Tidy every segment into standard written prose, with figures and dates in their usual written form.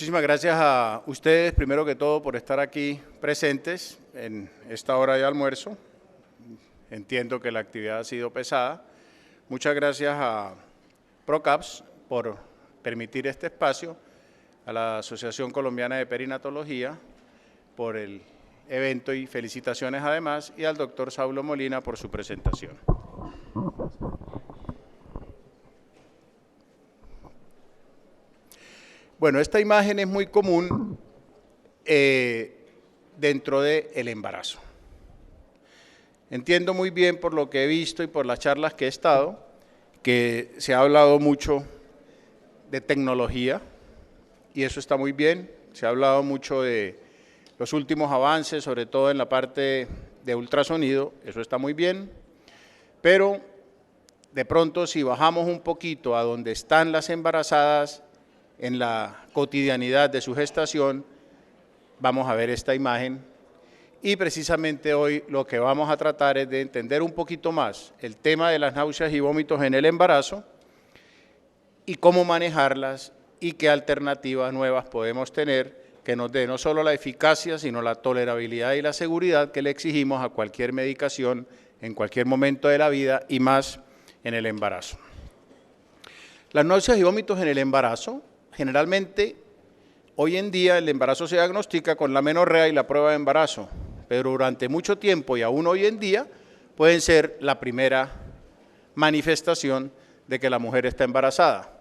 Muchísimas gracias a ustedes, primero que todo, por estar aquí presentes en esta hora de almuerzo. Entiendo que la actividad ha sido pesada. Muchas gracias a ProCaps por permitir este espacio, a la Asociación Colombiana de Perinatología por el evento y felicitaciones además, y al doctor Saulo Molina por su presentación. Bueno, esta imagen es muy común dentro del embarazo. Entiendo muy bien por lo que he visto y por las charlas que he estado, que se ha hablado mucho de tecnología, y eso está muy bien. Se ha hablado mucho de los últimos avances, sobre todo en la parte de ultrasonido, eso está muy bien, pero de pronto si bajamos un poquito a donde están las embarazadas en la cotidianidad de su gestación, vamos a ver esta imagen, y precisamente hoy lo que vamos a tratar es de entender un poquito más el tema de las náuseas y vómitos en el embarazo y cómo manejarlas y qué alternativas nuevas podemos tener que nos dé no solo la eficacia, sino la tolerabilidad y la seguridad que le exigimos a cualquier medicación en cualquier momento de la vida y más en el embarazo. Las náuseas y vómitos en el embarazo, generalmente, hoy en día el embarazo se diagnostica con la menorrea y la prueba de embarazo, pero durante mucho tiempo y aún hoy en día pueden ser la primera manifestación de que la mujer está embarazada.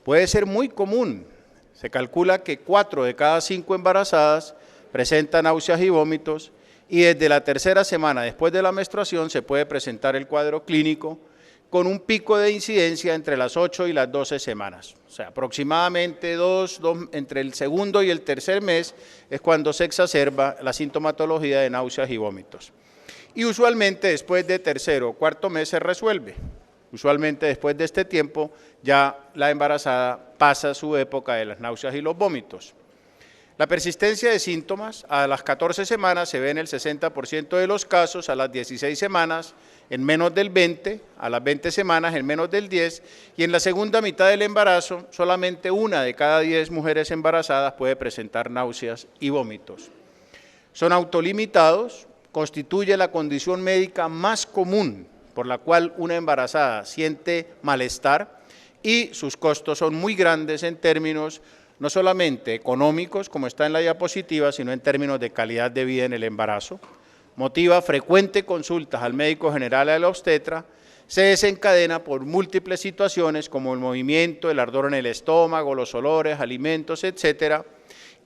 Puede ser muy común. Se calcula que 4 de cada 5 embarazadas presentan náuseas y vómitos, y desde la tercera semana después de la menstruación se puede presentar el cuadro clínico con un pico de incidencia entre las 8 y las 12 semanas. O sea, aproximadamente entre el segundo y el tercer mes es cuando se exacerba la sintomatología de náuseas y vómitos. Y usualmente después de tercero o cuarto mes se resuelve. Usualmente después de este tiempo ya la embarazada pasa su época de las náuseas y los vómitos. La persistencia de síntomas a las 14 semanas se ve en el 60% de los casos, a las 16 semanas en menos del 20%, a las 20 semanas en menos del 10%, y en la segunda mitad del embarazo solamente 1 de cada 10 mujeres embarazadas puede presentar náuseas y vómitos. Son autolimitados, constituye la condición médica más común por la cual una embarazada siente malestar, y sus costos son muy grandes en términos no solamente económicos, como está en la diapositiva, sino en términos de calidad de vida en el embarazo. Motiva frecuentes consultas al médico general y al obstetra, se desencadena por múltiples situaciones como el movimiento, el ardor en el estómago, los olores, alimentos, etcétera,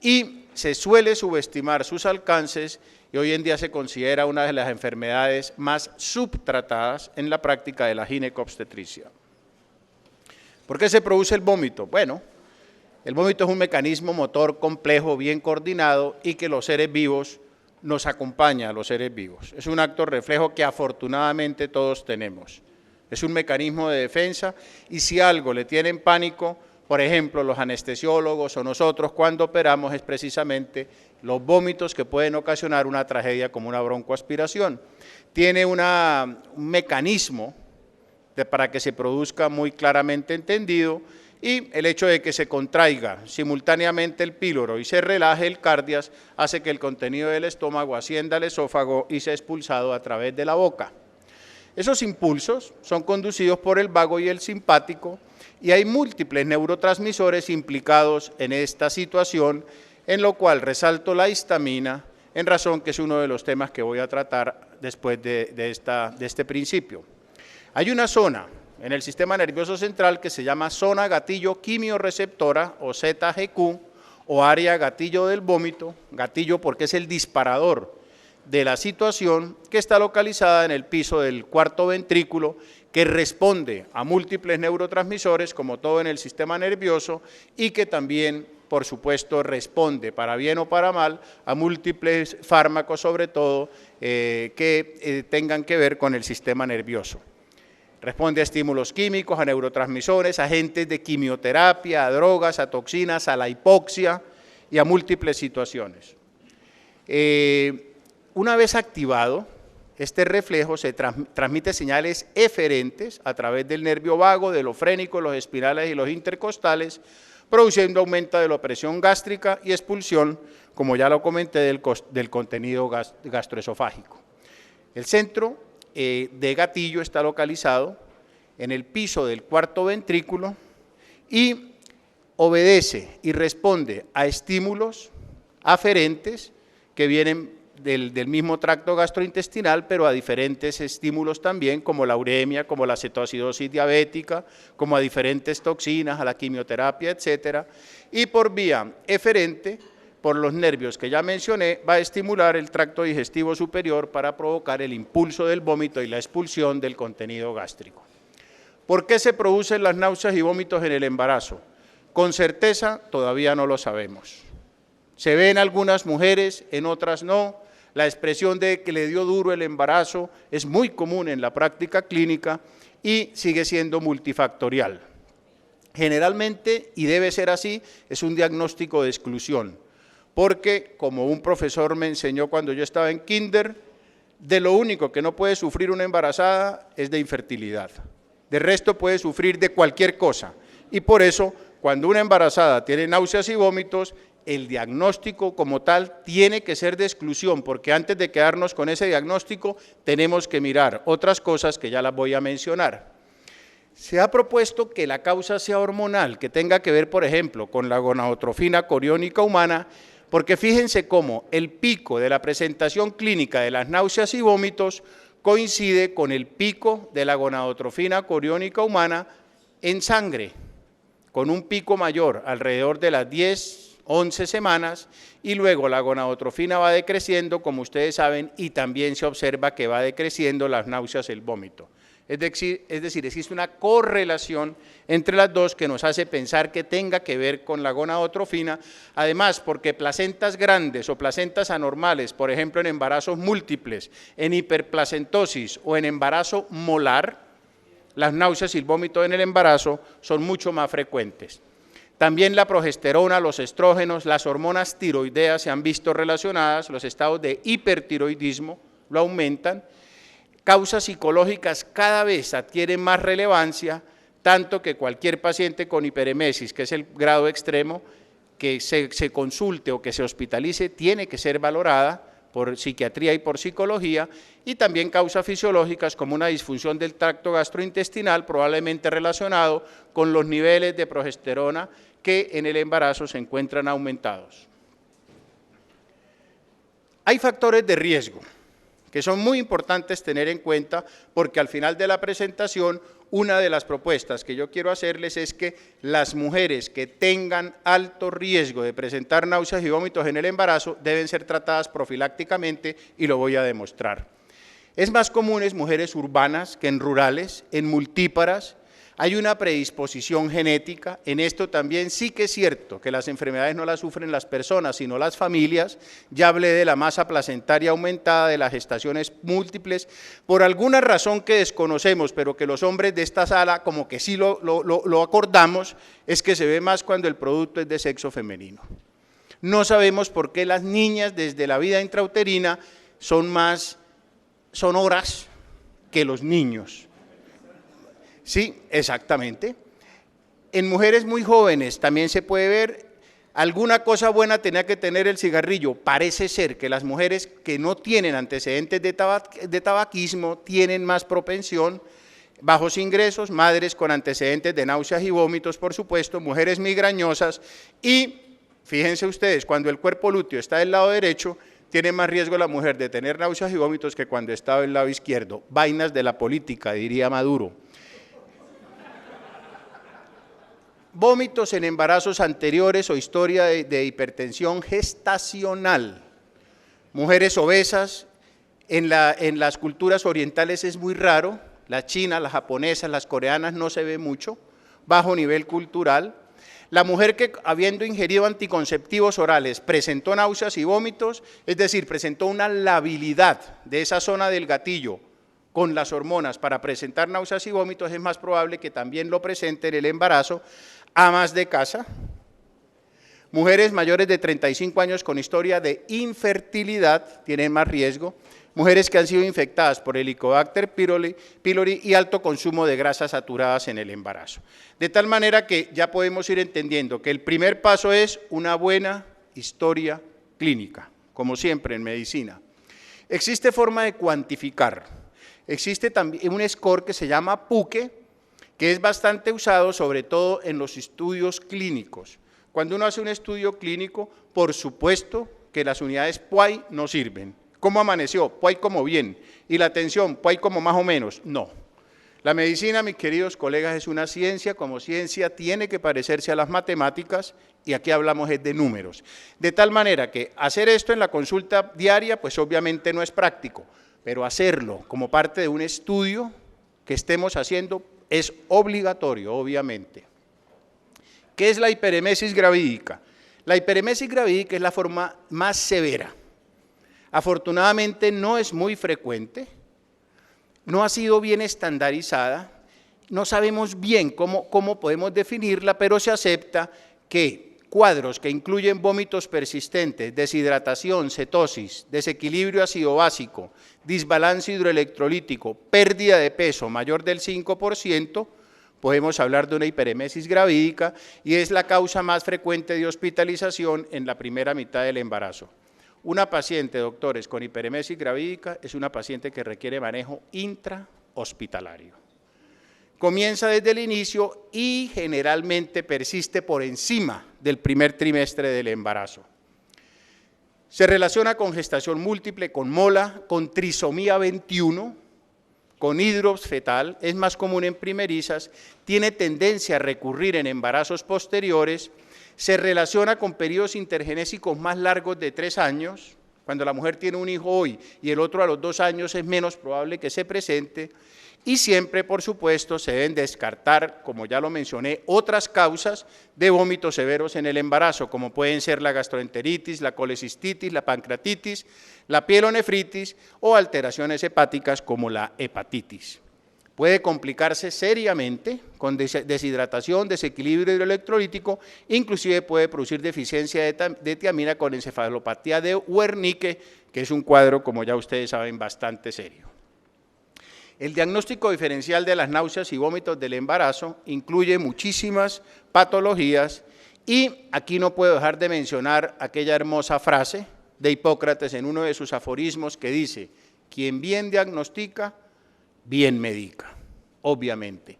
y se suele subestimar sus alcances, y hoy en día se considera una de las enfermedades más subtratadas en la práctica de la ginecobstetricia. ¿Por qué se produce el vómito? Bueno, el vómito es un mecanismo motor complejo, bien coordinado, y que los seres vivos nos acompaña a los seres vivos. Es un acto reflejo que afortunadamente todos tenemos. Es un mecanismo de defensa, y si algo le tienen pánico, por ejemplo, los anestesiólogos o nosotros cuando operamos, es precisamente los vómitos que pueden ocasionar una tragedia como una broncoaspiración. Tiene un mecanismo para que se produzca muy claramente entendido, y el hecho de que se contraiga simultáneamente el píloro y se relaje el cardias hace que el contenido del estómago ascienda al esófago y sea expulsado a través de la boca. Esos impulsos son conducidos por el vago y el simpático, y hay múltiples neurotransmisores implicados en esta situación, en lo cual resalto la histamina, en razón que es uno de los temas que voy a tratar después de este principio. Hay una zona en el sistema nervioso central que se llama zona gatillo quimiorreceptora, o ZGQ, o área gatillo del vómito, gatillo porque es el disparador de la situación, que está localizada en el piso del cuarto ventrículo, que responde a múltiples neurotransmisores, como todo en el sistema nervioso, y que también, por supuesto, responde, para bien o para mal, a múltiples fármacos, sobre todo, que tengan que ver con el sistema nervioso. Responde a estímulos químicos, a neurotransmisores, a agentes de quimioterapia, a drogas, a toxinas, a la hipoxia y a múltiples situaciones. Una vez activado, este reflejo se transmite señales eferentes a través del nervio vago, de los frénicos, los espirales y los intercostales, produciendo aumento de la presión gástrica y expulsión, como ya lo comenté, del contenido gastroesofágico. El centro de gatillo está localizado en el piso del cuarto ventrículo y obedece y responde a estímulos aferentes que vienen del mismo tracto gastrointestinal, pero a diferentes estímulos también, como la uremia, como la cetoacidosis diabética, como a diferentes toxinas, a la quimioterapia, etcétera, y por vía eferente, por los nervios que ya mencioné, va a estimular el tracto digestivo superior para provocar el impulso del vómito y la expulsión del contenido gástrico. ¿Por qué se producen las náuseas y vómitos en el embarazo? Con certeza todavía no lo sabemos. Se ve en algunas mujeres, en otras no. La expresión de que le dio duro el embarazo es muy común en la práctica clínica y sigue siendo multifactorial. Generalmente, y debe ser así, es un diagnóstico de exclusión, porque como un profesor me enseñó cuando yo estaba en kinder, de lo único que no puede sufrir una embarazada es de infertilidad. De resto puede sufrir de cualquier cosa y por eso cuando una embarazada tiene náuseas y vómitos, el diagnóstico como tal tiene que ser de exclusión, porque antes de quedarnos con ese diagnóstico tenemos que mirar otras cosas que ya las voy a mencionar. Se ha propuesto que la causa sea hormonal, que tenga que ver, por ejemplo, con la gonadotrofina coriónica humana, porque fíjense cómo el pico de la presentación clínica de las náuseas y vómitos coincide con el pico de la gonadotrofina coriónica humana en sangre, con un pico mayor alrededor de las 10, 11 semanas, y luego la gonadotrofina va decreciendo, como ustedes saben, y también se observa que va decreciendo las náuseas y el vómito. Es decir, existe una correlación entre las dos que nos hace pensar que tenga que ver con la gonadotrofina, además porque placentas grandes o placentas anormales, por ejemplo en embarazos múltiples, en hiperplacentosis o en embarazo molar, las náuseas y el vómito en el embarazo son mucho más frecuentes. También la progesterona, los estrógenos, las hormonas tiroideas se han visto relacionadas, los estados de hipertiroidismo lo aumentan. Causas psicológicas cada vez adquieren más relevancia, tanto que cualquier paciente con hiperemesis, que es el grado extremo, que se consulte o que se hospitalice, tiene que ser valorada por psiquiatría y por psicología, y también causas fisiológicas como una disfunción del tracto gastrointestinal, probablemente relacionado con los niveles de progesterona que en el embarazo se encuentran aumentados. Hay factores de riesgo que son muy importantes tener en cuenta, porque al final de la presentación, una de las propuestas que yo quiero hacerles es que las mujeres que tengan alto riesgo de presentar náuseas y vómitos en el embarazo deben ser tratadas profilácticamente, y lo voy a demostrar. Es más común en mujeres urbanas que en rurales, en multíparas. Hay una predisposición genética, en esto también sí que es cierto que las enfermedades no las sufren las personas, sino las familias. Ya hablé de la masa placentaria aumentada, de las gestaciones múltiples, por alguna razón que desconocemos, pero que los hombres de esta sala como que sí lo acordamos, es que se ve más cuando el producto es de sexo femenino. No sabemos por qué las niñas desde la vida intrauterina son más sonoras que los niños. Sí, exactamente. En mujeres muy jóvenes también se puede ver, alguna cosa buena tenía que tener el cigarrillo. Parece ser que las mujeres que no tienen antecedentes de tabaquismo tienen más propensión, bajos ingresos, madres con antecedentes de náuseas y vómitos, por supuesto, mujeres migrañosas, y fíjense ustedes, cuando el cuerpo lúteo está del lado derecho, tiene más riesgo la mujer de tener náuseas y vómitos que cuando está del lado izquierdo. Vainas de la política, diría Maduro. Vómitos en embarazos anteriores o historia de hipertensión gestacional. Mujeres obesas, en las culturas orientales es muy raro, las chinas, las japonesas, las coreanas no se ve mucho, bajo nivel cultural. La mujer que habiendo ingerido anticonceptivos orales presentó náuseas y vómitos, es decir, presentó una labilidad de esa zona del gatillo con las hormonas para presentar náuseas y vómitos, es más probable que también lo presente en el embarazo. Amas de casa, Mujeres mayores de 35 años con historia de infertilidad tienen más riesgo. Mujeres que han sido infectadas por Helicobacter pylori y alto consumo de grasas saturadas en el embarazo. De tal manera que ya podemos ir entendiendo que el primer paso es una buena historia clínica, como siempre en medicina. Existe forma de cuantificar. Existe también un score que se llama PUCE, que es bastante usado sobre todo en los estudios clínicos. Cuando uno hace un estudio clínico, por supuesto que las unidades PUAI no sirven. ¿Cómo amaneció? PUAI como bien. ¿Y la atención? PUAI como más o menos. No. La medicina, mis queridos colegas, es una ciencia, como ciencia tiene que parecerse a las matemáticas, y aquí hablamos de números. De tal manera que hacer esto en la consulta diaria, pues obviamente no es práctico, pero hacerlo como parte de un estudio que estemos haciendo es obligatorio, obviamente. ¿Qué es la hiperemesis gravídica? La hiperemesis gravídica es la forma más severa. Afortunadamente no es muy frecuente, no ha sido bien estandarizada, no sabemos bien cómo podemos definirla, pero se acepta que cuadros que incluyen vómitos persistentes, deshidratación, cetosis, desequilibrio ácido básico, desbalance hidroelectrolítico, pérdida de peso mayor del 5%, podemos hablar de una hiperemesis gravídica y es la causa más frecuente de hospitalización en la primera mitad del embarazo. Una paciente, doctores, con hiperemesis gravídica es una paciente que requiere manejo intrahospitalario. Comienza desde el inicio y generalmente persiste por encima del primer trimestre del embarazo. Se relaciona con gestación múltiple, con mola, con trisomía 21, con hidrops fetal, es más común en primerizas, tiene tendencia a recurrir en embarazos posteriores, se relaciona con periodos intergenésicos más largos de 3 años, cuando la mujer tiene un hijo hoy y el otro a los 2 años es menos probable que se presente, y siempre, por supuesto, se deben descartar, como ya lo mencioné, otras causas de vómitos severos en el embarazo, como pueden ser la gastroenteritis, la colecistitis, la pancreatitis, la pielonefritis o alteraciones hepáticas como la hepatitis. Puede complicarse seriamente con deshidratación, desequilibrio hidroelectrolítico, inclusive puede producir deficiencia de tiamina con encefalopatía de Wernicke, que es un cuadro, como ya ustedes saben, bastante serio. El diagnóstico diferencial de las náuseas y vómitos del embarazo incluye muchísimas patologías y aquí no puedo dejar de mencionar aquella hermosa frase de Hipócrates en uno de sus aforismos que dice: quien bien diagnostica, bien medica, obviamente.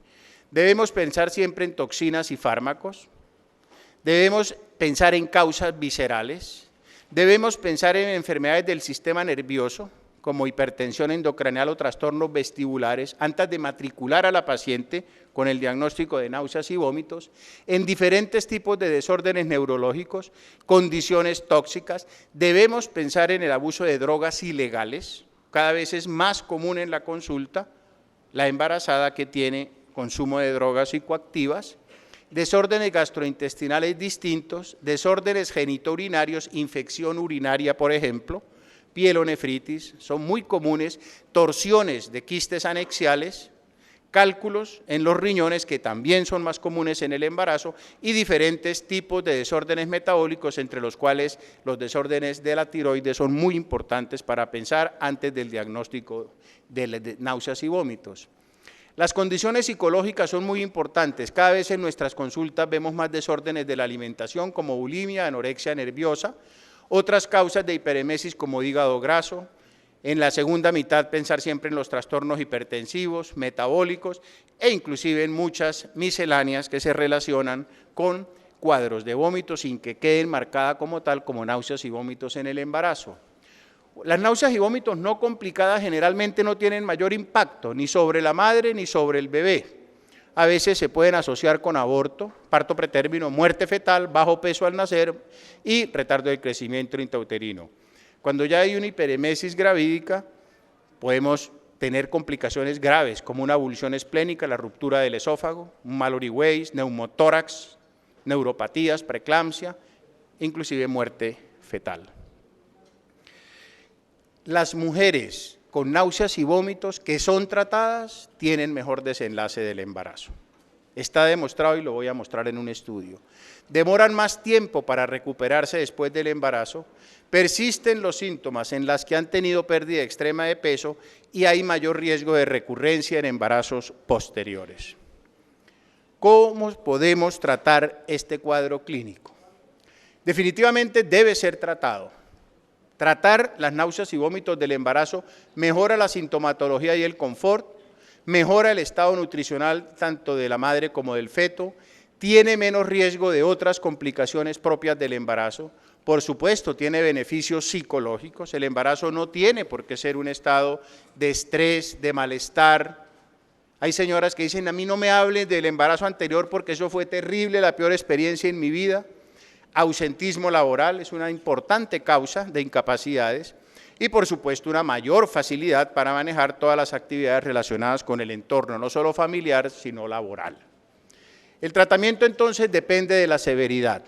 Debemos pensar siempre en toxinas y fármacos, debemos pensar en causas viscerales, debemos pensar en enfermedades del sistema nervioso, como hipertensión endocraneal o trastornos vestibulares, antes de matricular a la paciente con el diagnóstico de náuseas y vómitos, en diferentes tipos de desórdenes neurológicos, condiciones tóxicas. Debemos pensar en el abuso de drogas ilegales, cada vez es más común en la consulta, la embarazada que tiene consumo de drogas psicoactivas, desórdenes gastrointestinales distintos, desórdenes genitourinarios, infección urinaria, por ejemplo, pielonefritis, son muy comunes, torsiones de quistes anexiales, cálculos en los riñones, que también son más comunes en el embarazo, y diferentes tipos de desórdenes metabólicos, entre los cuales los desórdenes de la tiroides son muy importantes para pensar antes del diagnóstico de náuseas y vómitos. Las condiciones psicológicas son muy importantes, cada vez en nuestras consultas vemos más desórdenes de la alimentación como bulimia, anorexia nerviosa, otras causas de hiperemesis como hígado graso. En la segunda mitad pensar siempre en los trastornos hipertensivos, metabólicos e inclusive en muchas misceláneas que se relacionan con cuadros de vómitos sin que queden marcadas como tal como náuseas y vómitos en el embarazo. Las náuseas y vómitos no complicadas generalmente no tienen mayor impacto ni sobre la madre ni sobre el bebé. A veces se pueden asociar con aborto, parto pretérmino, muerte fetal, bajo peso al nacer y retardo del crecimiento intrauterino. Cuando ya hay una hiperemesis gravídica, podemos tener complicaciones graves como una abulsión esplénica, la ruptura del esófago, un Mallory Weiss, neumotórax, neuropatías, preeclampsia, inclusive muerte fetal. Las mujeres con náuseas y vómitos que son tratadas tienen mejor desenlace del embarazo. Está demostrado y lo voy a mostrar en un estudio. Demoran más tiempo para recuperarse después del embarazo, persisten los síntomas en las que han tenido pérdida extrema de peso y hay mayor riesgo de recurrencia en embarazos posteriores. ¿Cómo podemos tratar este cuadro clínico? Definitivamente debe ser tratado. Tratar las náuseas y vómitos del embarazo mejora la sintomatología y el confort, mejora el estado nutricional tanto de la madre como del feto, tiene menos riesgo de otras complicaciones propias del embarazo, por supuesto tiene beneficios psicológicos, el embarazo no tiene por qué ser un estado de estrés, de malestar. Hay señoras que dicen, a mí no me hablen del embarazo anterior porque eso fue terrible, la peor experiencia en mi vida. Ausentismo laboral es una importante causa de incapacidades y por supuesto una mayor facilidad para manejar todas las actividades relacionadas con el entorno, no solo familiar, sino laboral. El tratamiento entonces depende de la severidad.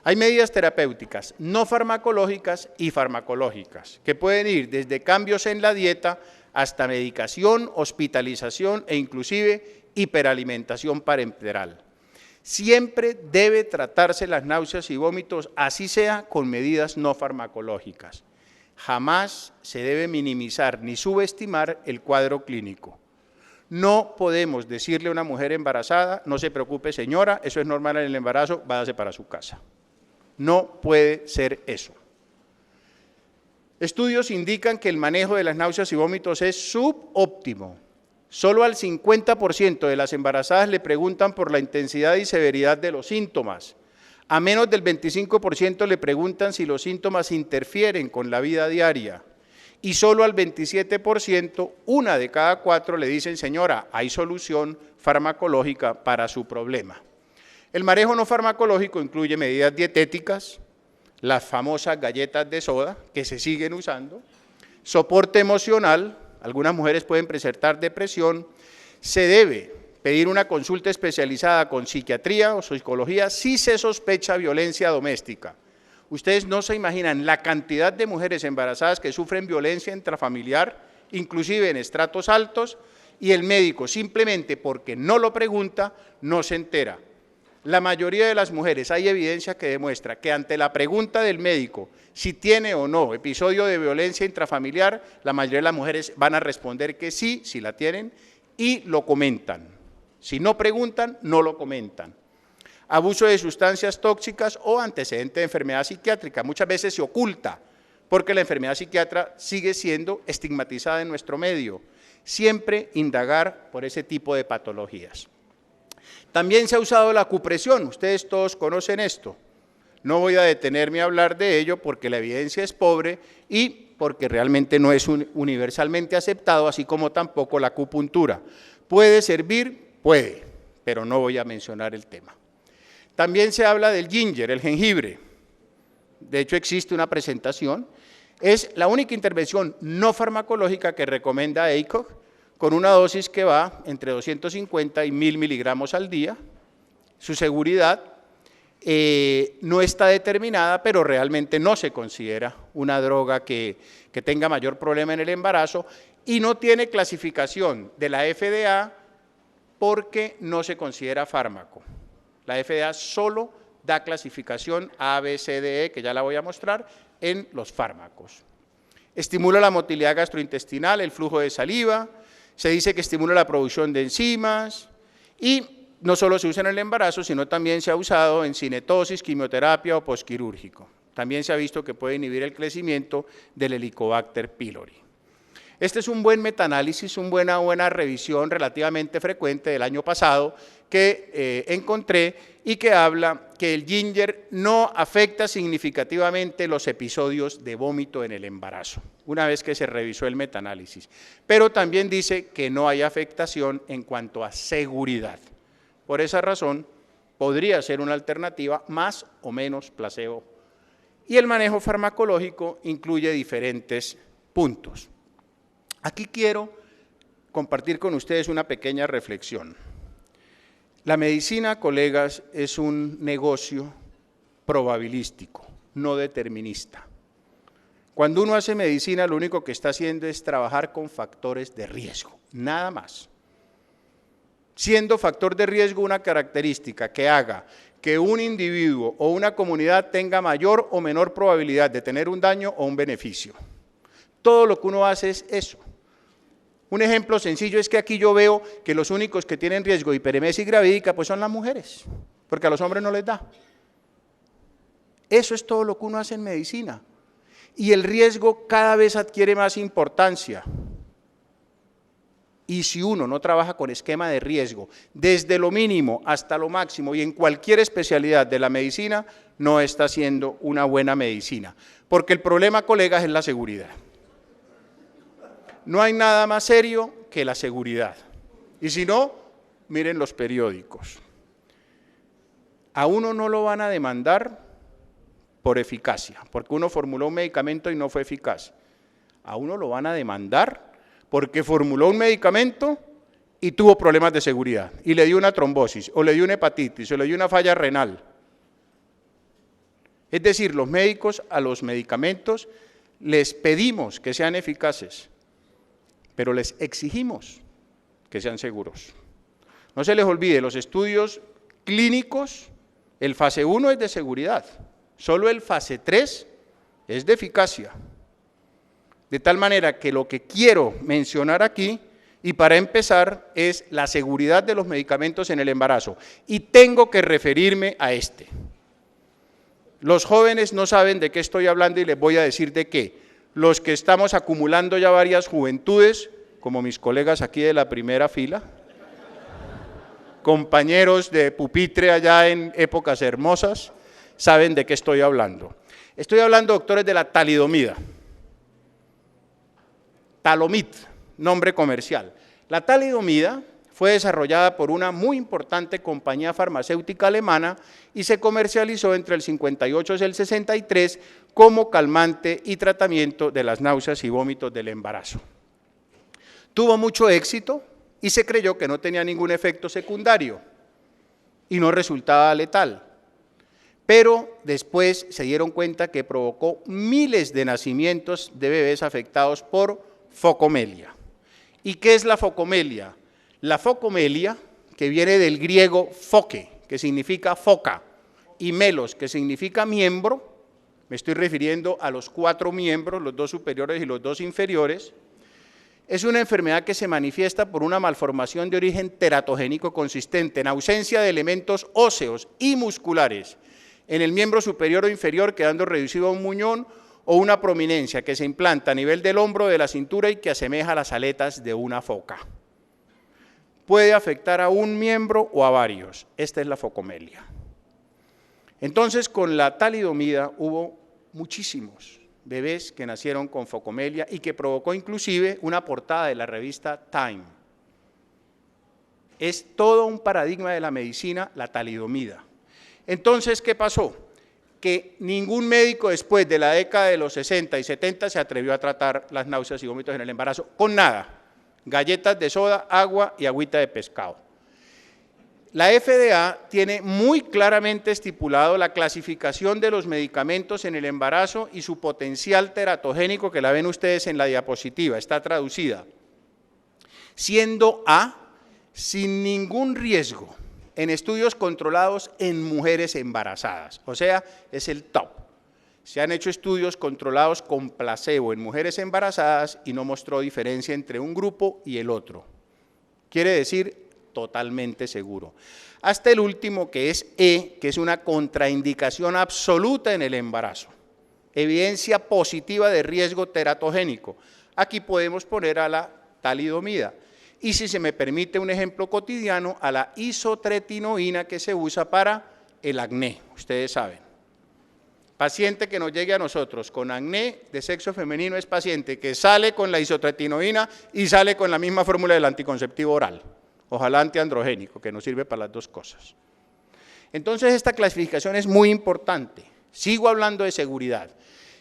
Hay medidas terapéuticas no farmacológicas y farmacológicas que pueden ir desde cambios en la dieta hasta medicación, hospitalización e inclusive hiperalimentación parenteral. Siempre debe tratarse las náuseas y vómitos, así sea con medidas no farmacológicas. Jamás se debe minimizar ni subestimar el cuadro clínico. No podemos decirle a una mujer embarazada, no se preocupe señora, eso es normal en el embarazo, váyase para su casa. No puede ser eso. Estudios indican que el manejo de las náuseas y vómitos es subóptimo. Solo al 50% de las embarazadas le preguntan por la intensidad y severidad de los síntomas. A menos del 25% le preguntan si los síntomas interfieren con la vida diaria. Y solo al 27%, una de cada 4 le dicen, señora, hay solución farmacológica para su problema. El manejo no farmacológico incluye medidas dietéticas, las famosas galletas de soda que se siguen usando, soporte emocional, algunas mujeres pueden presentar depresión, se debe pedir una consulta especializada con psiquiatría o psicología si se sospecha violencia doméstica. Ustedes no se imaginan la cantidad de mujeres embarazadas que sufren violencia intrafamiliar, inclusive en estratos altos, y el médico simplemente porque no lo pregunta, no se entera. La mayoría de las mujeres, hay evidencia que demuestra que ante la pregunta del médico si tiene o no episodio de violencia intrafamiliar, la mayoría de las mujeres van a responder que sí, si la tienen, y lo comentan. Si no preguntan, no lo comentan. Abuso de sustancias tóxicas o antecedente de enfermedad psiquiátrica. Muchas veces se oculta porque la enfermedad psiquiátrica sigue siendo estigmatizada en nuestro medio. Siempre indagar por ese tipo de patologías. También se ha usado la acupresión, ustedes todos conocen esto. No voy a detenerme a hablar de ello porque la evidencia es pobre y porque realmente no es universalmente aceptado, así como tampoco la acupuntura. ¿Puede servir? Puede, pero no voy a mencionar el tema. También se habla del ginger, el jengibre. De hecho, existe una presentación. Es la única intervención no farmacológica que recomienda ACOG, con una dosis que va entre 250 y 1000 miligramos al día. Su seguridad no está determinada, pero realmente no se considera una droga que tenga mayor problema en el embarazo y no tiene clasificación de la FDA porque no se considera fármaco. La FDA solo da clasificación A, B, C, D, E, que ya la voy a mostrar, en los fármacos. Estimula la motilidad gastrointestinal, el flujo de saliva, se dice que estimula la producción de enzimas y no solo se usa en el embarazo, sino también se ha usado en cinetosis, quimioterapia o posquirúrgico. También se ha visto que puede inhibir el crecimiento del Helicobacter pylori. Este es un buen metaanálisis, una buena revisión relativamente frecuente del año pasado que encontré y que habla que el ginger no afecta significativamente los episodios de vómito en el embarazo, una vez que se revisó el metaanálisis. Pero también dice que no hay afectación en cuanto a seguridad. Por esa razón, podría ser una alternativa más o menos placebo. Y el manejo farmacológico incluye diferentes puntos. Aquí quiero compartir con ustedes una pequeña reflexión. La medicina, colegas, es un negocio probabilístico, no determinista. Cuando uno hace medicina, lo único que está haciendo es trabajar con factores de riesgo, nada más. siendo factor de riesgo una característica que haga que un individuo o una comunidad tenga mayor o menor probabilidad de tener un daño o un beneficio. Todo lo que uno hace es eso. Un ejemplo sencillo es que aquí yo veo que los únicos que tienen riesgo de hiperemesis gravídica pues son las mujeres, porque a los hombres no les da. Eso es todo lo que uno hace en medicina. Y el riesgo cada vez adquiere más importancia. Y si uno no trabaja con esquema de riesgo, desde lo mínimo hasta lo máximo y en cualquier especialidad de la medicina, no está haciendo una buena medicina. Porque el problema, colegas, es la seguridad. No hay nada más serio que la seguridad. Y si no, miren los periódicos. A uno no lo van a demandar por eficacia, porque uno formuló un medicamento y no fue eficaz. A uno lo van a demandar porque formuló un medicamento y tuvo problemas de seguridad, y le dio una trombosis, o le dio una hepatitis, o le dio una falla renal. Es decir, los médicos a los medicamentos les pedimos que sean eficaces, pero les exigimos que sean seguros. No se les olvide, los estudios clínicos, el fase 1 es de seguridad, solo el fase 3 es de eficacia. De tal manera que lo que quiero mencionar aquí, y para empezar, es la seguridad de los medicamentos en el embarazo. Y tengo que referirme a este. Los jóvenes no saben de qué estoy hablando y les voy a decir de qué. Los que estamos acumulando ya varias juventudes, como mis colegas aquí de la primera fila, compañeros de pupitre allá en épocas hermosas, saben de qué estoy hablando. Estoy hablando, doctores, de la talidomida. Talomid, nombre comercial. La talidomida fue desarrollada por una muy importante compañía farmacéutica alemana y se comercializó entre el 58 y el 63 como calmante y tratamiento de las náuseas y vómitos del embarazo. Tuvo mucho éxito y se creyó que no tenía ningún efecto secundario y no resultaba letal. Pero después se dieron cuenta que provocó miles de nacimientos de bebés afectados por focomelia. ¿Y qué es la focomelia? La focomelia, que viene del griego foque, que significa foca, y melos, que significa miembro, me estoy refiriendo a los 4 miembros, los 2 superiores y los 2 inferiores, es una enfermedad que se manifiesta por una malformación de origen teratogénico consistente en ausencia de elementos óseos y musculares en el miembro superior o inferior, quedando reducido a un muñón o una prominencia que se implanta a nivel del hombro, de la cintura y que asemeja las aletas de una foca. Puede afectar a un miembro o a varios. Esta es la focomelia. Entonces, con la talidomida hubo muchísimos bebés que nacieron con focomelia y que provocó inclusive una portada de la revista Time. Es todo un paradigma de la medicina, la talidomida. Entonces, ¿qué pasó? Que ningún médico después de la década de los 60 y 70 se atrevió a tratar las náuseas y vómitos en el embarazo con nada, galletas de soda, agua y agüita de pescado. La FDA tiene muy claramente estipulado la clasificación de los medicamentos en el embarazo y su potencial teratogénico, que la ven ustedes en la diapositiva, está traducida, siendo A, sin ningún riesgo, en estudios controlados en mujeres embarazadas, o sea, es el top. Se han hecho estudios controlados con placebo en mujeres embarazadas y no mostró diferencia entre un grupo y el otro. Quiere decir, totalmente seguro. Hasta el último, que es E, que es una contraindicación absoluta en el embarazo. Evidencia positiva de riesgo teratogénico. Aquí podemos poner a la talidomida. Y si se me permite un ejemplo cotidiano, a la isotretinoína, que se usa para el acné, ustedes saben. Paciente que nos llegue a nosotros con acné de sexo femenino es paciente que sale con la isotretinoína y sale con la misma fórmula del anticonceptivo oral, ojalá antiandrogénico, que nos sirve para las dos cosas. Entonces, esta clasificación es muy importante. Sigo hablando de seguridad.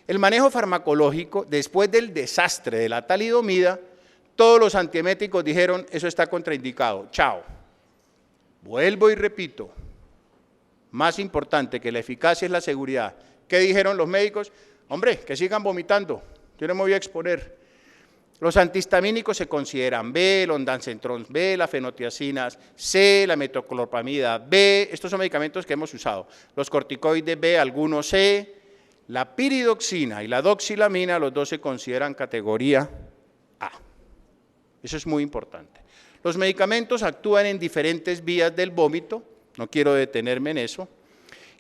El manejo farmacológico, después del desastre de la talidomida, todos los antieméticos dijeron, eso está contraindicado, chao. Vuelvo y repito, más importante que la eficacia es la seguridad. ¿Qué dijeron los médicos? Hombre, que sigan vomitando, yo no me voy a exponer. Los antihistamínicos se consideran B, el ondansetron B, la fenotiacinas C, la metoclopramida B, estos son medicamentos que hemos usado. Los corticoides B, algunos C, la piridoxina y la doxilamina, los dos se consideran categoría A. Eso es muy importante. Los medicamentos actúan en diferentes vías del vómito, no quiero detenerme en eso,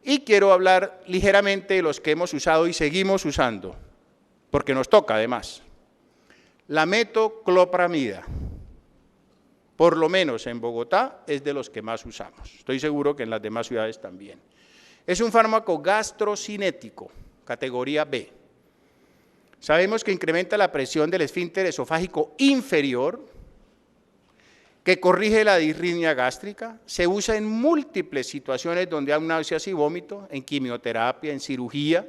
y quiero hablar ligeramente de los que hemos usado y seguimos usando, porque nos toca además. La metoclopramida, por lo menos en Bogotá, es de los que más usamos. Estoy seguro que en las demás ciudades también. Es un fármaco gastrocinético, categoría B. Sabemos que incrementa la presión del esfínter esofágico inferior, que corrige la disritmia gástrica, se usa en múltiples situaciones donde hay náuseas y vómito, en quimioterapia, en cirugía,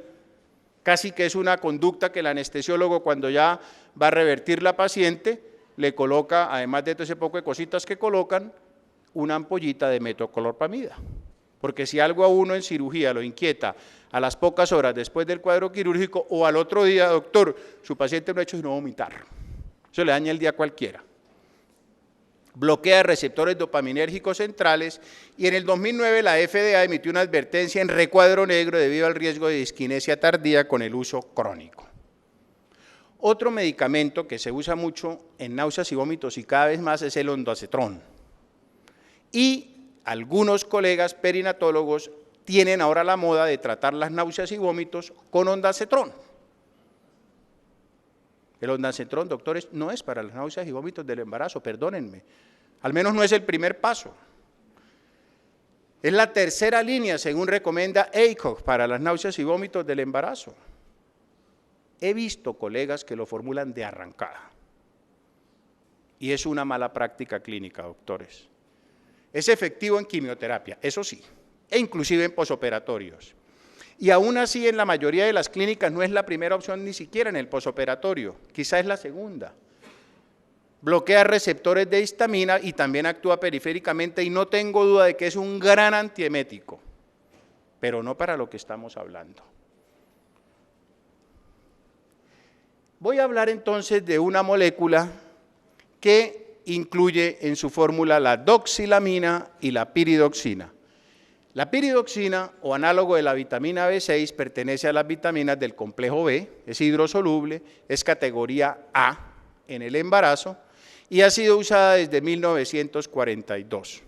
casi que es una conducta que el anestesiólogo cuando ya va a revertir la paciente, le coloca, además de todo ese poco de cositas que colocan, una ampollita de metoclopramida. Porque si algo a uno en cirugía lo inquieta a las pocas horas después del cuadro quirúrgico o al otro día, doctor, su paciente no ha hecho sino vomitar. Eso le daña el día a cualquiera. Bloquea receptores dopaminérgicos centrales y en el 2009 la FDA emitió una advertencia en recuadro negro debido al riesgo de disquinesia tardía con el uso crónico. Otro medicamento que se usa mucho en náuseas y vómitos y cada vez más es el ondansetron. Y algunos colegas perinatólogos tienen ahora la moda de tratar las náuseas y vómitos con ondansetron. El ondansetron, doctores, no es para las náuseas y vómitos del embarazo, perdónenme. Al menos no es el primer paso. Es la tercera línea, según recomienda ACOG, para las náuseas y vómitos del embarazo. He visto colegas que lo formulan de arrancada. Y es una mala práctica clínica, doctores. Es efectivo en quimioterapia, eso sí, e inclusive en posoperatorios. Y aún así, en la mayoría de las clínicas no es la primera opción ni siquiera en el posoperatorio, quizá es la segunda. Bloquea receptores de histamina y también actúa periféricamente y no tengo duda de que es un gran antiemético, pero no para lo que estamos hablando. Voy a hablar entonces de una molécula que incluye en su fórmula la doxilamina y la piridoxina. La piridoxina, o análogo de la vitamina B6, pertenece a las vitaminas del complejo B, es hidrosoluble, es categoría A en el embarazo y ha sido usada desde 1942.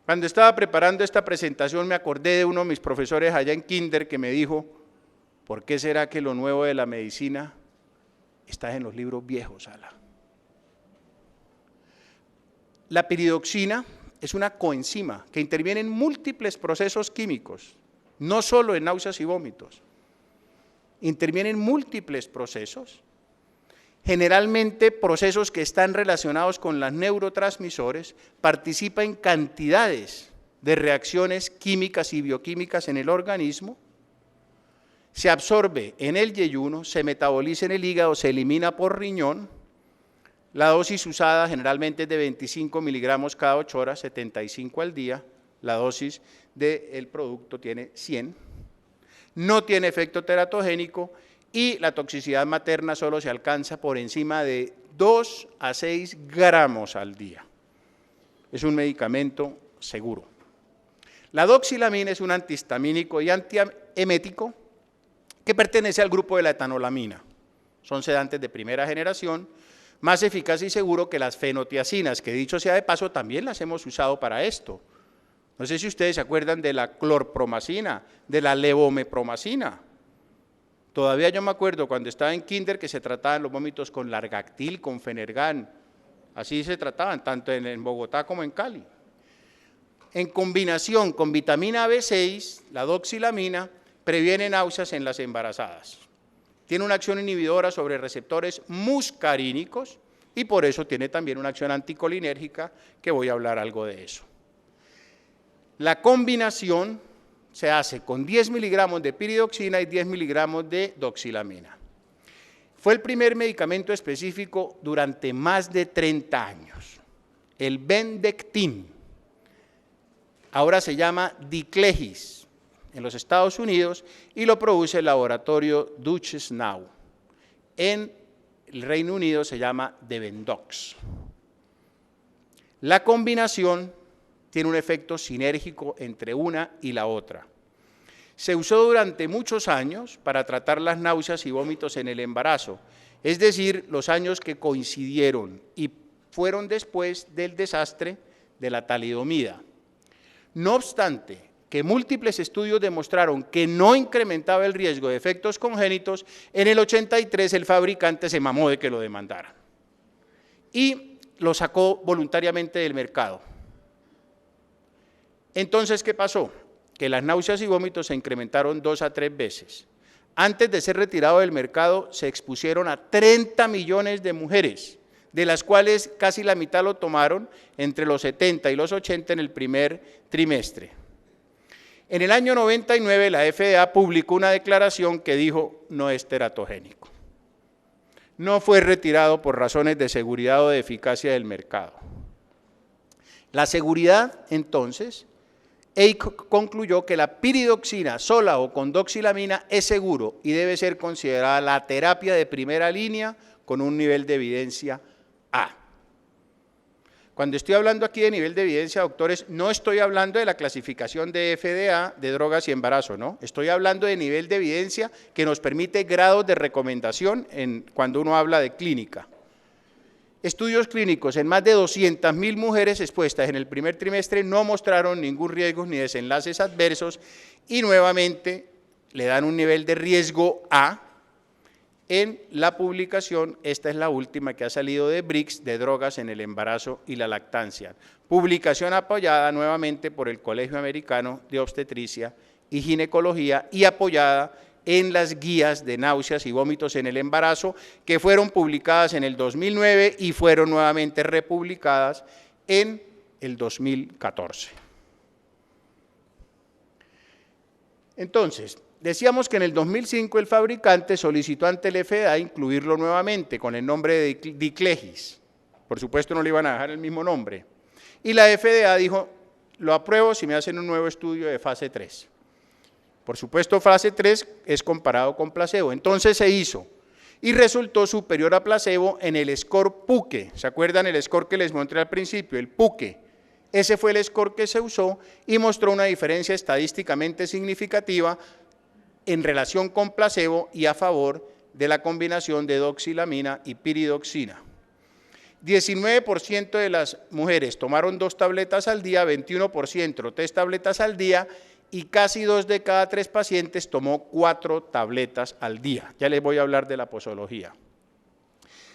Cuando estaba preparando esta presentación me acordé de uno de mis profesores allá en Kinder que me dijo, ¿por qué será que lo nuevo de la medicina está en los libros viejos, Ala? La piridoxina es una coenzima que interviene en múltiples procesos químicos, no solo en náuseas y vómitos, interviene en múltiples procesos, generalmente procesos que están relacionados con los neurotransmisores, participa en cantidades de reacciones químicas y bioquímicas en el organismo, se absorbe en el yeyuno, se metaboliza en el hígado, se elimina por riñón. La dosis usada generalmente es de 25 miligramos cada 8 horas, 75 al día. La dosis del producto tiene 100. No tiene efecto teratogénico y la toxicidad materna solo se alcanza por encima de 2 a 6 gramos al día. Es un medicamento seguro. La doxilamina es un antihistamínico y antiemético que pertenece al grupo de la etanolamina. Son sedantes de primera generación, más eficaz y seguro que las fenotiacinas, que dicho sea de paso, también las hemos usado para esto. No sé si ustedes se acuerdan de la clorpromacina, de la levomepromacina. Todavía yo me acuerdo cuando estaba en kinder que se trataban los vómitos con Largactil, con Fenergan. Así se trataban, tanto en Bogotá como en Cali. En combinación con vitamina B6, la doxilamina previene náuseas en las embarazadas. Tiene una acción inhibidora sobre receptores muscarínicos y por eso tiene también una acción anticolinérgica, que voy a hablar algo de eso. La combinación se hace con 10 miligramos de piridoxina y 10 miligramos de doxilamina. Fue el primer medicamento específico durante más de 30 años, el Bendectin. Ahora se llama Diclexis en los Estados Unidos y lo produce el laboratorio Duchesneau en el Reino Unido se llama Devendox. La combinación tiene un efecto sinérgico entre una y la otra. Se usó durante muchos años para tratar las náuseas y vómitos en el embarazo, es decir, los años que coincidieron y fueron después del desastre de la talidomida. No obstante, que múltiples estudios demostraron que no incrementaba el riesgo de efectos congénitos, en el 83 el fabricante se mamó de que lo demandaran y lo sacó voluntariamente del mercado. Entonces, ¿qué pasó? Que las náuseas y vómitos se incrementaron 2 a 3 veces. Antes de ser retirado del mercado, se expusieron a 30 millones de mujeres, de las cuales casi la mitad lo tomaron entre los 70 y los 80 en el primer trimestre. En el año 99, la FDA publicó una declaración que dijo no es teratogénico. No fue retirado por razones de seguridad o de eficacia del mercado. La seguridad, entonces, ACOG concluyó que la piridoxina sola o con doxilamina es seguro y debe ser considerada la terapia de primera línea con un nivel de evidencia A. Cuando estoy hablando aquí de nivel de evidencia, doctores, no estoy hablando de la clasificación de FDA de drogas y embarazo, ¿no? Estoy hablando de nivel de evidencia que nos permite grados de recomendación cuando uno habla de clínica. Estudios clínicos en más de 200.000 mujeres expuestas en el primer trimestre no mostraron ningún riesgo ni desenlaces adversos y nuevamente le dan un nivel de riesgo A en la publicación. Esta es la última que ha salido de BRICS de drogas en el embarazo y la lactancia. Publicación apoyada nuevamente por el Colegio Americano de Obstetricia y Ginecología y apoyada en las guías de náuseas y vómitos en el embarazo que fueron publicadas en el 2009 y fueron nuevamente republicadas en el 2014. Entonces, decíamos que en el 2005 el fabricante solicitó ante el FDA incluirlo nuevamente con el nombre de Diclegis. Por supuesto no le iban a dejar el mismo nombre. Y la FDA dijo, lo apruebo si me hacen un nuevo estudio de fase 3. Por supuesto, fase 3 es comparado con placebo. Entonces se hizo y resultó superior a placebo en el score PUKE. ¿Se acuerdan el score que les mostré al principio? El PUKE. Ese fue el score que se usó y mostró una diferencia estadísticamente significativa en relación con placebo y a favor de la combinación de doxilamina y piridoxina. 19% de las mujeres tomaron 2 tabletas al día, 21% 3 tabletas al día y casi 2 de cada 3 pacientes tomó 4 tabletas al día. Ya les voy a hablar de la posología.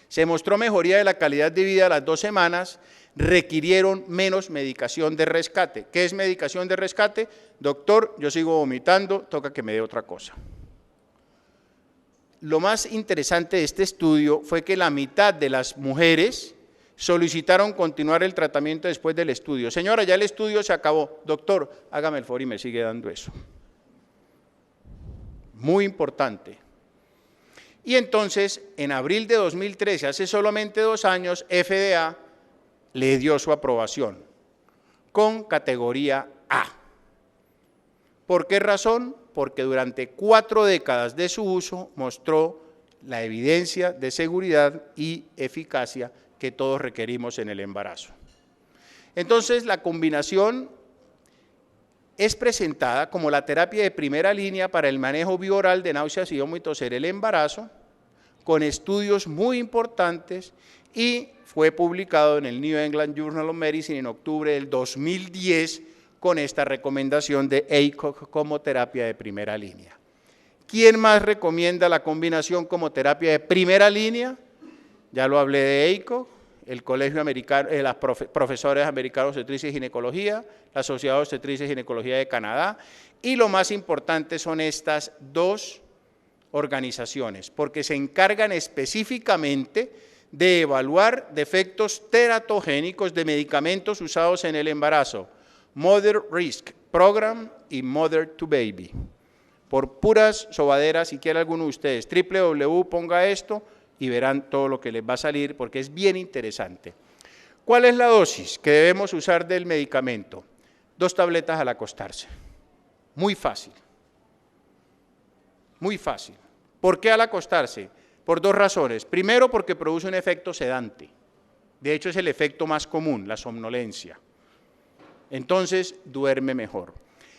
Se mostró mejoría de la calidad de vida a las 2 semanas, requirieron menos medicación de rescate. ¿Qué es medicación de rescate? Doctor, yo sigo vomitando, toca que me dé otra cosa. Lo más interesante de este estudio fue que la mitad de las mujeres solicitaron continuar el tratamiento después del estudio. Señora, ya el estudio se acabó. Doctor, hágame el favor y me sigue dando eso. Muy importante. Y entonces, en abril de 2013, hace solamente 2 años, FDA le dio su aprobación con categoría A. ¿Por qué razón? Porque durante 4 décadas de su uso mostró la evidencia de seguridad y eficacia que todos requerimos en el embarazo. Entonces, la combinación es presentada como la terapia de primera línea para el manejo bioral de náuseas y vómitos en el embarazo, con estudios muy importantes y fue publicado en el New England Journal of Medicine en octubre del 2010 con esta recomendación de ACOG como terapia de primera línea. ¿Quién más recomienda la combinación como terapia de primera línea? Ya lo hablé de ACOG, el Colegio Americano, las profesores americanos de obstetricia y ginecología, la Sociedad de Obstetricia y Ginecología de Canadá, y lo más importante son estas 2 organizaciones, porque se encargan específicamente de evaluar defectos teratogénicos de medicamentos usados en el embarazo, Mother Risk Program y Mother to Baby. Por puras sobaderas, si quiere alguno de ustedes, ponga esto y verán todo lo que les va a salir, porque es bien interesante. ¿Cuál es la dosis que debemos usar del medicamento? 2 tabletas al acostarse. Muy fácil. Muy fácil. ¿Por qué al acostarse? por dos razones. Primero, porque produce un efecto sedante. De hecho, es el efecto más común, la somnolencia. Entonces, duerme mejor.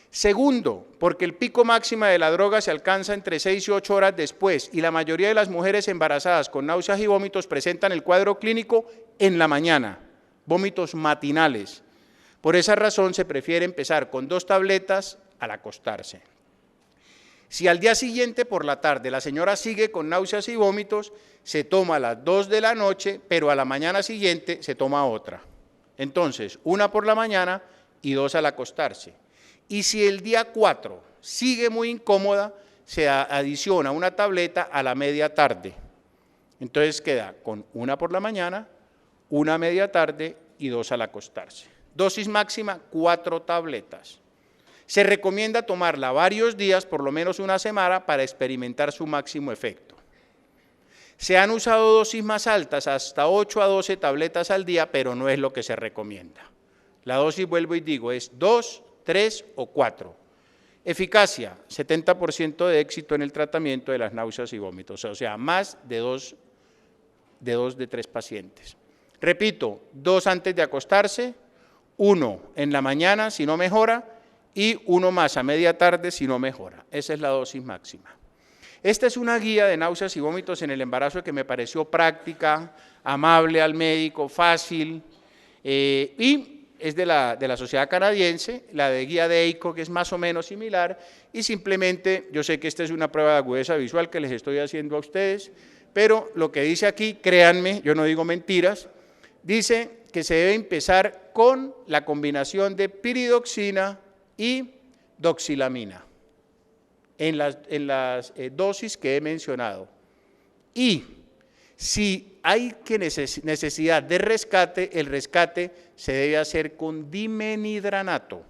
Segundo, porque el pico máximo de la droga se alcanza entre 6 y 8 horas después y la mayoría de las mujeres embarazadas con náuseas y vómitos presentan el cuadro clínico en la mañana, vómitos matinales. Por esa razón se prefiere empezar con 2 tabletas al acostarse. Si al día siguiente por la tarde la señora sigue con náuseas y vómitos, se toma a las 2 de la noche, pero a la mañana siguiente se toma otra. Entonces, 1 por la mañana y 2 al acostarse. Y si el día 4 sigue muy incómoda, se adiciona una tableta a la media tarde. Entonces queda con 1 por la mañana, 1 a media tarde y 2 al acostarse. Dosis máxima, 4 tabletas. Se recomienda tomarla varios días, por lo menos una semana, para experimentar su máximo efecto. Se han usado dosis más altas, hasta 8 a 12 tabletas al día, pero no es lo que se recomienda. La dosis, vuelvo y digo, es 2, 3 o 4. Eficacia, 70% de éxito en el tratamiento de las náuseas y vómitos, o sea, más de 2 de 3 pacientes. Repito, 2 antes de acostarse, 1 en la mañana si no mejora, y 1 más a media tarde si no mejora. Esa es la dosis máxima. Esta es una guía de náuseas y vómitos en el embarazo que me pareció práctica, amable al médico, fácil, y es de la sociedad canadiense, la de guía de EICO, que es más o menos similar, y simplemente, yo sé que esta es una prueba de agudeza visual que les estoy haciendo a ustedes, pero lo que dice aquí, créanme, yo no digo mentiras, dice que se debe empezar con la combinación de piridoxina y doxilamina en las dosis que he mencionado. Y si hay necesidad de rescate, el rescate se debe hacer con dimenidranato,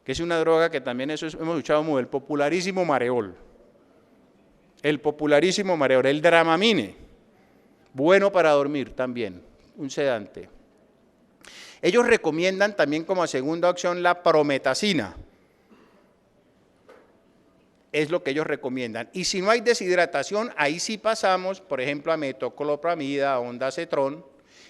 que es una droga que también hemos escuchado muy, el popularísimo Mareol. El popularísimo Mareol, el Dramamine, bueno para dormir también, un sedante. Ellos recomiendan también como segunda opción la prometacina. Es lo que ellos recomiendan. Y si no hay deshidratación, ahí sí pasamos, por ejemplo, a metoclopramida, a ondansetron.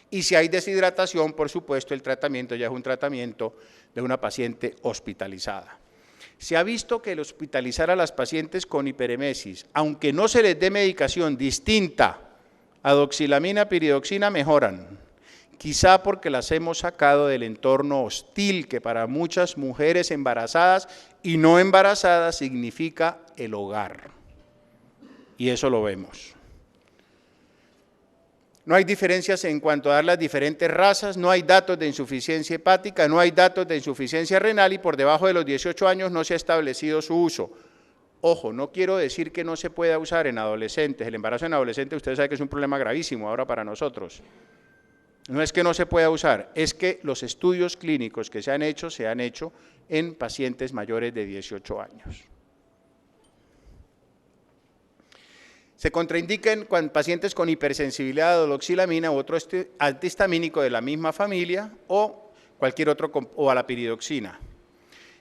Y si hay deshidratación, por supuesto, el tratamiento ya es un tratamiento de una paciente hospitalizada. Se ha visto que el hospitalizar a las pacientes con hiperemesis, aunque no se les dé medicación distinta a doxilamina, piridoxina, mejoran. Quizá porque las hemos sacado del entorno hostil que para muchas mujeres embarazadas y no embarazadas significa el hogar. Y eso lo vemos. No hay diferencias en cuanto a dar las diferentes razas, no hay datos de insuficiencia hepática, no hay datos de insuficiencia renal y por debajo de los 18 años no se ha establecido su uso. Ojo, no quiero decir que no se pueda usar en adolescentes. El embarazo en adolescentes, ustedes saben que es un problema gravísimo ahora para nosotros. No es que no se pueda usar, es que los estudios clínicos que se han hecho en pacientes mayores de 18 años. Se contraindica en pacientes con hipersensibilidad a doxilamina u otro antihistamínico de la misma familia o cualquier otro, o a la piridoxina.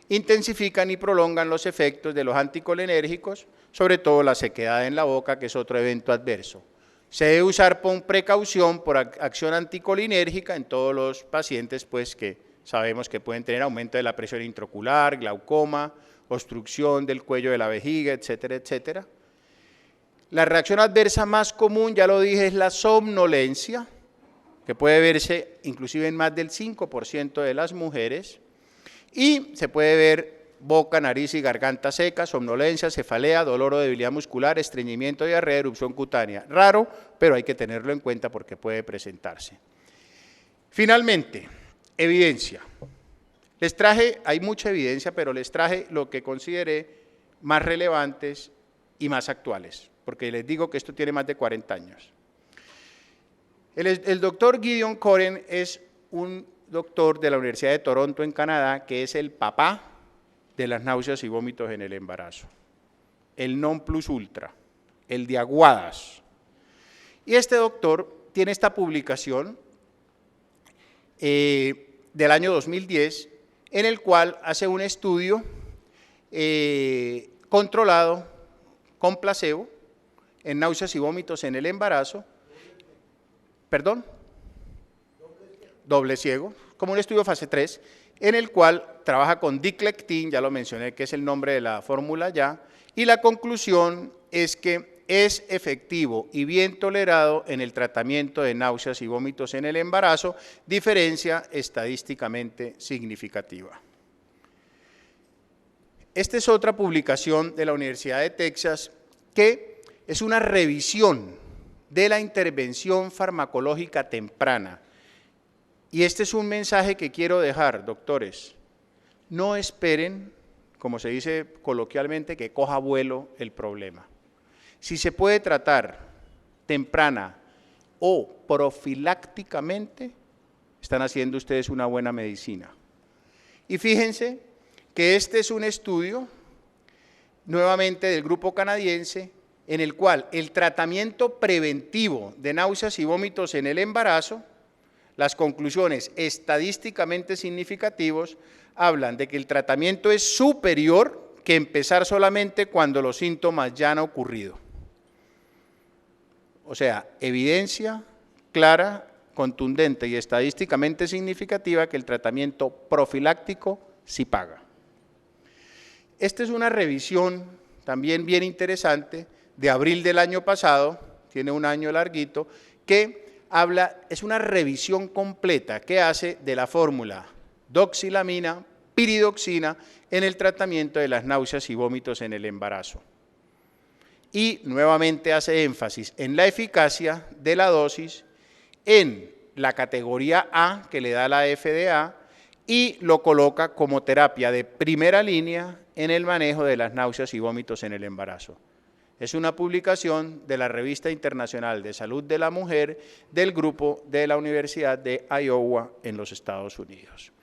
Intensifican y prolongan los efectos de los anticolinérgicos, sobre todo la sequedad en la boca, que es otro evento adverso. Se debe usar con precaución por acción anticolinérgica en todos los pacientes pues, que sabemos que pueden tener aumento de la presión intraocular, glaucoma, obstrucción del cuello de la vejiga, etcétera, etcétera. La reacción adversa más común, ya lo dije, es la somnolencia, que puede verse inclusive en más del 5% de las mujeres, y se puede ver boca, nariz y garganta seca, somnolencia, cefalea, dolor o debilidad muscular, estreñimiento, diarrea, erupción cutánea. Raro, pero hay que tenerlo en cuenta porque puede presentarse. Finalmente, evidencia. Les traje, hay mucha evidencia, pero les traje lo que consideré más relevantes y más actuales, porque les digo que esto tiene más de 40 años. El doctor Gideon Coren es un doctor de la Universidad de Toronto en Canadá, que es el papá de las náuseas y vómitos en el embarazo, el non plus ultra, el de aguadas. Y este doctor tiene esta publicación del año 2010, en el cual hace un estudio controlado con placebo, en náuseas y vómitos en el embarazo. ¿Perdón? Doble ciego, como un estudio fase 3, en el cual trabaja con diclectin, ya lo mencioné que es el nombre de la fórmula ya, y la conclusión es que es efectivo y bien tolerado en el tratamiento de náuseas y vómitos en el embarazo, diferencia estadísticamente significativa. Esta es otra publicación de la Universidad de Texas que es una revisión de la intervención farmacológica temprana. Y este es un mensaje que quiero dejar, doctores. No esperen, como se dice coloquialmente, que coja vuelo el problema. Si se puede tratar temprana o profilácticamente, están haciendo ustedes una buena medicina. Y fíjense que este es un estudio, nuevamente del grupo canadiense, en el cual el tratamiento preventivo de náuseas y vómitos en el embarazo, las conclusiones estadísticamente significativos hablan de que el tratamiento es superior que empezar solamente cuando los síntomas ya han ocurrido. O sea, evidencia clara, contundente y estadísticamente significativa que el tratamiento profiláctico sí paga. Esta es una revisión también bien interesante de abril del año pasado, tiene un año larguito, que es una revisión completa que hace de la fórmula doxilamina, piridoxina en el tratamiento de las náuseas y vómitos en el embarazo. Y nuevamente hace énfasis en la eficacia de la dosis, en la categoría A que le da la FDA y lo coloca como terapia de primera línea en el manejo de las náuseas y vómitos en el embarazo. Es una publicación de la Revista Internacional de Salud de la Mujer del grupo de la Universidad de Iowa en los Estados Unidos.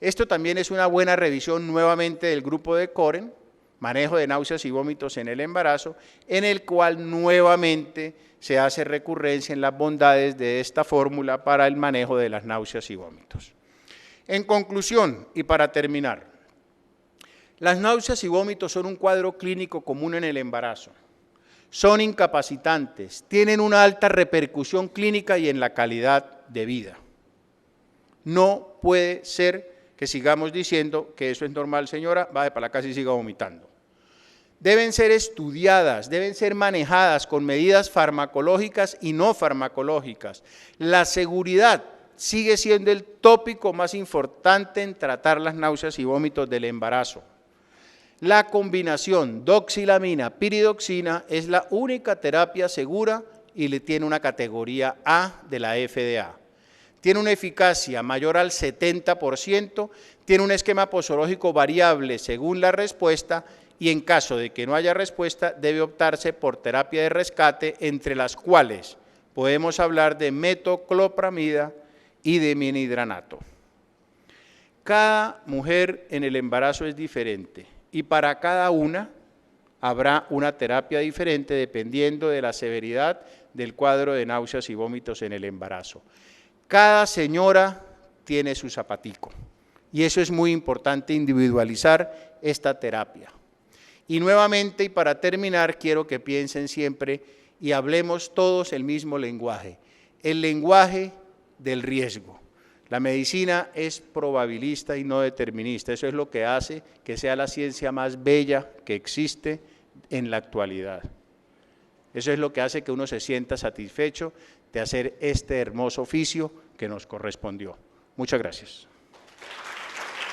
Esto también es una buena revisión nuevamente del grupo de Coren, manejo de náuseas y vómitos en el embarazo, en el cual nuevamente se hace recurrencia en las bondades de esta fórmula para el manejo de las náuseas y vómitos. En conclusión, y para terminar, las náuseas y vómitos son un cuadro clínico común en el embarazo. Son incapacitantes, tienen una alta repercusión clínica y en la calidad de vida. No puede ser que sigamos diciendo que eso es normal, señora, vaya para la casa y siga vomitando. Deben ser estudiadas, deben ser manejadas con medidas farmacológicas y no farmacológicas. La seguridad sigue siendo el tópico más importante en tratar las náuseas y vómitos del embarazo. La combinación doxilamina-piridoxina es la única terapia segura y le tiene una categoría A de la FDA. Tiene una eficacia mayor al 70%, tiene un esquema posológico variable según la respuesta y en caso de que no haya respuesta debe optarse por terapia de rescate, entre las cuales podemos hablar de metoclopramida y de dimihidranato. Cada mujer en el embarazo es diferente y para cada una habrá una terapia diferente dependiendo de la severidad del cuadro de náuseas y vómitos en el embarazo. Cada señora tiene su zapatico y eso es muy importante, individualizar esta terapia. Y nuevamente, y para terminar, quiero que piensen siempre y hablemos todos el mismo lenguaje, el lenguaje del riesgo. La medicina es probabilista y no determinista, eso es lo que hace que sea la ciencia más bella que existe en la actualidad. Eso es lo que hace que uno se sienta satisfecho de hacer este hermoso oficio que nos correspondió. Muchas gracias.